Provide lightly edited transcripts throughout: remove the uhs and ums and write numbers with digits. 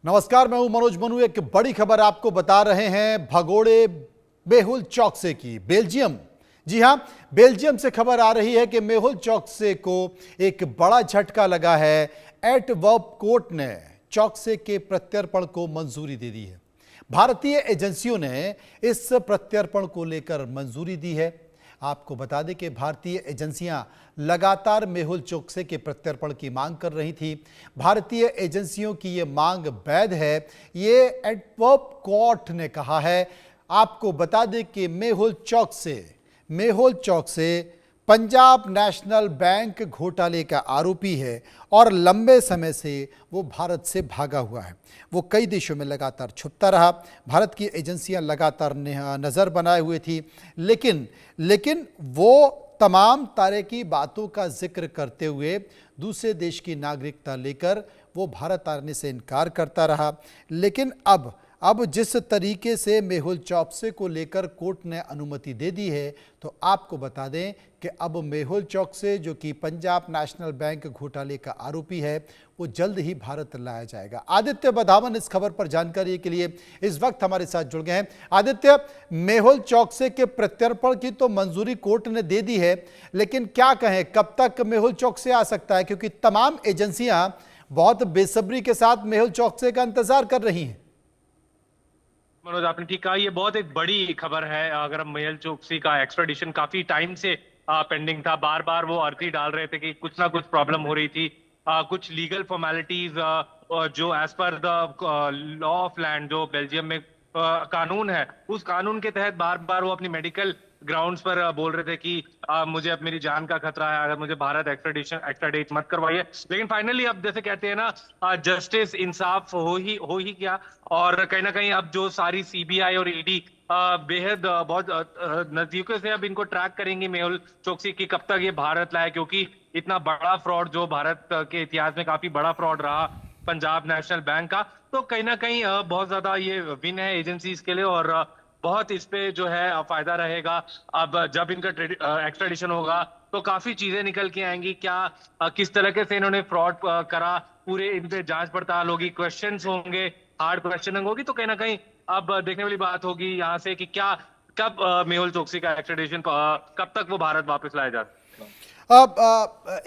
नमस्कार, मैं हूं मनोज मनु। एक बड़ी खबर आपको बता रहे हैं भगोड़े मेहुल चौकसे की। बेल्जियम, जी हां, बेल्जियम से खबर आ रही है कि मेहुल चौकसे को एक बड़ा झटका लगा है। एंटवर्प कोर्ट ने चौकसे के प्रत्यर्पण को मंजूरी दे दी है। भारतीय एजेंसियों ने इस प्रत्यर्पण को लेकर मंजूरी दी है। आपको बता दें कि भारतीय एजेंसियां लगातार मेहुल चौकसे के प्रत्यर्पण की मांग कर रही थी। भारतीय एजेंसियों की यह मांग वैध है, ये एंटवर्प कोर्ट ने कहा है। आपको बता दें कि मेहुल चौकसे पंजाब नेशनल बैंक घोटाले का आरोपी है और लंबे समय से वो भारत से भागा हुआ है। वो कई देशों में लगातार छुपता रहा। भारत की एजेंसियां लगातार नज़र बनाए हुए थी, लेकिन वो तमाम तरह की बातों का जिक्र करते हुए दूसरे देश की नागरिकता लेकर वो भारत आने से इनकार करता रहा। लेकिन अब जिस तरीके से मेहुल चौकसे को लेकर कोर्ट ने अनुमति दे दी है, तो आपको बता दें कि अब मेहुल चौकसे, जो कि पंजाब नेशनल बैंक घोटाले का आरोपी है, वो जल्द ही भारत लाया जाएगा। आदित्य बधावन इस खबर पर जानकारी के लिए इस वक्त हमारे साथ जुड़ गए हैं। आदित्य, मेहुल चौकसे के प्रत्यर्पण की तो मंजूरी कोर्ट ने दे दी है, लेकिन क्या कहें, कब तक मेहुल चौकसे आ सकता है? क्योंकि तमाम एजेंसियां बहुत बेसब्री के साथ मेहुल चौकसे का इंतजार कर रही हैं। मनोज, आपने ठीक कहा, ये बहुत एक बड़ी खबर है। अगर हम मेहुल चोकसी का एक्स्ट्राडिशन काफी टाइम से पेंडिंग था, बार बार वो अर्जी डाल रहे थे कि कुछ ना कुछ प्रॉब्लम हो रही थी। कुछ लीगल फॉर्मेलिटीज जो as per the law of land, जो बेल्जियम में कानून है, उस कानून के तहत बार बार वो अपनी मेडिकल ग्राउंड्स पर बोल रहे थे कि मुझे अब मेरी जान का खतरा है, अगर मुझे भारत एक्स्ट्राडेट मत करवाइए। लेकिन फाइनली अब जैसे कहते हैं ना, जस्टिस, इंसाफ हो ही गया। और कहीं ना कहीं अब जो सारी सीबीआई और ईडी बेहद बहुत नजदीकों से अब इनको ट्रैक करेंगे मेहुल चोकसी की, कब तक ये भारत लाए, क्योंकि इतना बड़ा फ्रॉड जो भारत के इतिहास में काफी बड़ा फ्रॉड रहा पंजाब नेशनल बैंक का, तो कहीं ना कहीं बहुत ज्यादा ये विन है एजेंसीज के लिए और बहुत इस पे जो है फायदा रहेगा। अब जब इनका एक्स्ट्राडिशन होगा तो काफी चीजें निकल के आएंगी, क्या किस तरह से इन्होंने फ्रॉड करा, पूरे इन पे जांच पड़ताल होगी, क्वेश्चंस होंगे, हार्ड क्वेश्चनिंग होगी। तो कहीं ना कहीं अब देखने वाली बात होगी यहाँ से कि क्या कब मेहुल चोकसी का एक्स्ट्राडिशन, कब तक वो भारत वापस लाया जा सकता है। अब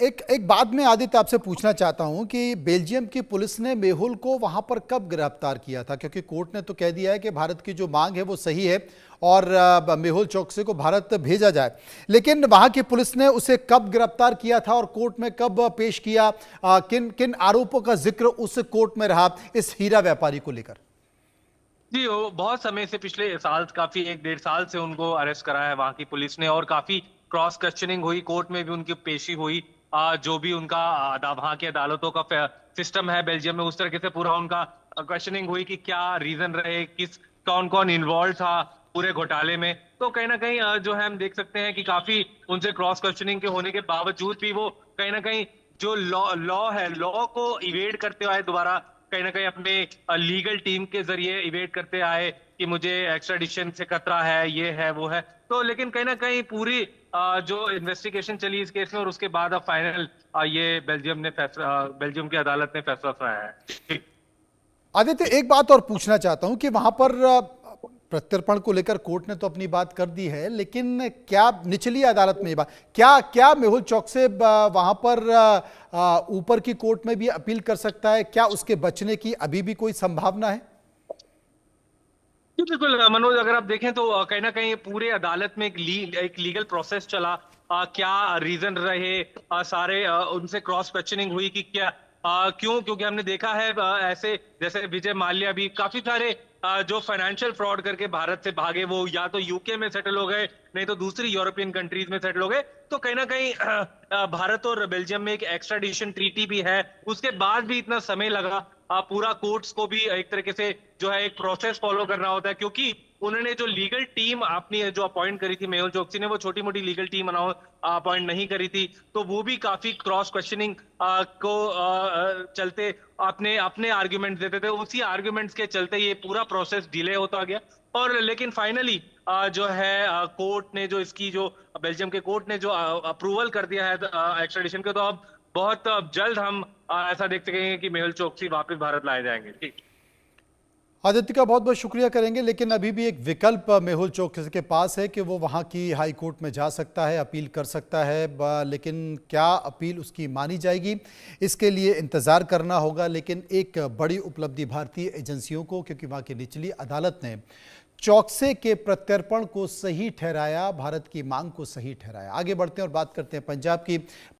एक बात मैं आदित्य आपसे पूछना चाहता हूं कि बेल्जियम की पुलिस ने मेहुल को वहां पर कब गिरफ्तार किया था? क्योंकि कोर्ट ने तो कह दिया है कि भारत की जो मांग है वो सही है और मेहुल चौकसी को भारत भेजा जाए, लेकिन वहां की पुलिस ने उसे कब गिरफ्तार किया था और कोर्ट में कब पेश किया? किन किन आरोपों का जिक्र उस कोर्ट में रहा इस हीरा व्यापारी को लेकर? जी, वो बहुत समय से, पिछले साल, काफी 1-1.5 साल से उनको अरेस्ट करा है वहां की पुलिस ने, और काफी क्रॉस क्वेश्चनिंग हुई, कोर्ट में भी उनकी पेशी हुई। जो भी उनका वहां की अदालतों का सिस्टम है बेल्जियम में, उस तरीके से पूरा उनका क्वेश्चनिंग हुई कि क्या रीजन रहे, कौन कौन इन्वॉल्व था पूरे घोटाले में। तो कहीं ना कहीं जो है हम देख सकते हैं कि काफी उनसे क्रॉस क्वेश्चनिंग के होने के बावजूद भी वो कहीं ना कहीं जो लॉ को इवेड करते हुए दोबारा कहीं ना कहीं अपने लीगल टीम के जरिए इवेट करते आए कि मुझे एक्स्ट्राडिशन से खतरा है, ये है वो है। तो लेकिन कहीं ना कहीं पूरी जो इन्वेस्टिगेशन चली इस केस में, और उसके बाद अब फाइनल ये बेल्जियम की अदालत ने फैसला सुनाया है। आदित्य, एक बात और पूछना चाहता हूं कि वहां पर प्रत्यर्पण को लेकर कोर्ट ने तो अपनी बात कर दी है, लेकिन क्या निचली अदालत में ये बात, क्या मेहुल चौकसे वहां पर ऊपर की कोर्ट में भी अपील कर सकता है? क्या उसके बचने की अभी भी कोई संभावना है? जी बिल्कुल मनोज, अगर आप देखें तो कहीं ना कहीं पूरे अदालत में एक लीगल प्रोसेस चला। क्या रीजन रहे, सारे उनसे क्रॉस क्वेश्चनिंग हुई कि क्या क्यों, क्योंकि हमने देखा है ऐसे जैसे विजय माल्या भी काफी सारे जो फाइनेंशियल फ्रॉड करके भारत से भागे, वो या तो यूके में सेटल हो गए, नहीं तो दूसरी यूरोपियन कंट्रीज में सेटल हो गए। तो कहीं ना कहीं भारत और बेल्जियम में एक एक्स्ट्राडिशन ट्रीटी भी है, उसके बाद भी इतना समय लगा। पूरा कोर्ट्स को भी एक तरीके से जो है एक प्रोसेस फॉलो करना होता है, क्योंकि उन्होंने जो लीगल टीम अपनी जो अपॉइंट करी थी मेहुल चोकसी ने, वो छोटी मोटी लीगल टीम अपॉइंट नहीं करी थी। तो वो भी काफी क्रॉस क्वेश्चनिंग को चलते अपने अपने आर्ग्यूमेंट देते थे, उसी आर्ग्यूमेंट्स के चलते ये पूरा प्रोसेस डिले होता गया। और लेकिन फाइनली जो है कोर्ट ने जो इसकी जो बेल्जियम के कोर्ट ने जो अप्रूवल कर दिया है एक्स्ट्राडिशन के, तो अब बहुत जल्द हम ऐसा देख सकेंगे कि मेहुल चोकसी वापस भारत लाए जाएंगे। ठीक। आदित्य का बहुत बहुत शुक्रिया करेंगे, लेकिन अभी भी एक विकल्प मेहुल चोकसी के पास है कि वो वहाँ की हाई कोर्ट में जा सकता है, अपील कर सकता है, लेकिन क्या अपील उसकी मानी जाएगी इसके लिए इंतज़ार करना होगा। लेकिन एक बड़ी उपलब्धि भारतीय एजेंसियों को, क्योंकि वहाँ की निचली अदालत ने चौकसे के प्रत्यर्पण को सही ठहराया, भारत की मांग को सही ठहराया। आगे बढ़ते हैं और बात करते हैं पंजाब की।